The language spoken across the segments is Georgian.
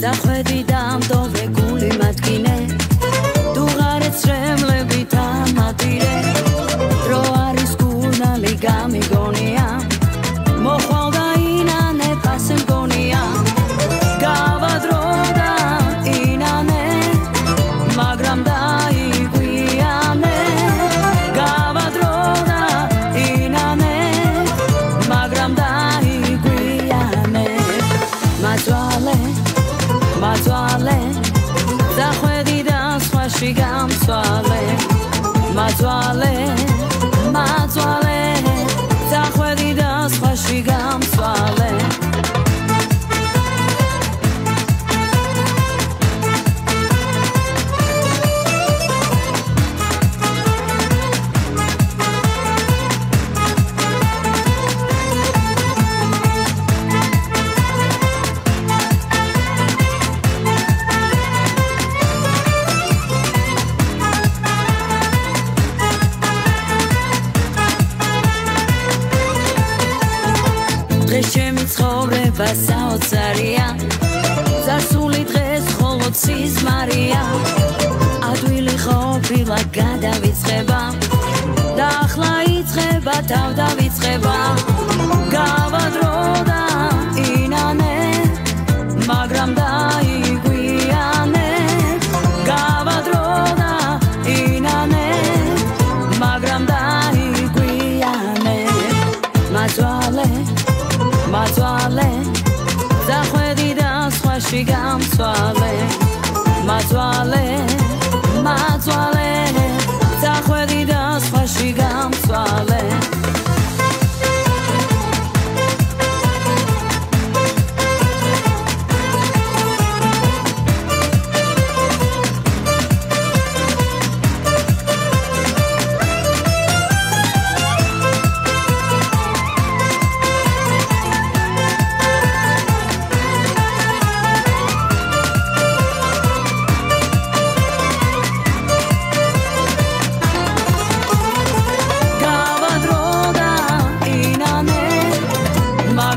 დახვედი და მდოვრე გული მათკინე თუ ღარეც შემლები თამატირე დრო არის გუნალი გამიგონია მოხვალ და ინანე ფასე მგონია გავადრო და ინანე მაგრამ დაიგვიანე გავადრო და ინანე მაგრამ დაიგვიანე მაწვალე დახვედი და სხვაში გამცვალე მაწვალე დახვედი და სხვაში გამცვალე ჩემი ცხოვრება საოცარია ზარსული დღეს მხოლოდ სიზმარია ადვილი ყოფილა გადავიწყება და ახლა იწყება თავდავიწყება გავადრო და ინანე მაგრამ დაიგვიანე გავადრო და ინანე მაგრამ დაიგვიანე მაწვალე დახვედი და სხვაში გამცვალე მაწვალე დახვედი და სხვაში გამცვალე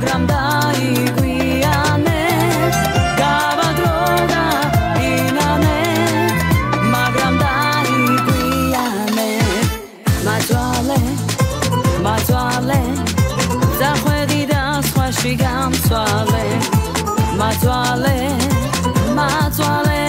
მაგრამ დაიგვიანე გავადრო და ინანე მაგრამ დაიგვიანე მაწვალე დახვედი და სხვაში გამცვალე მაწვალე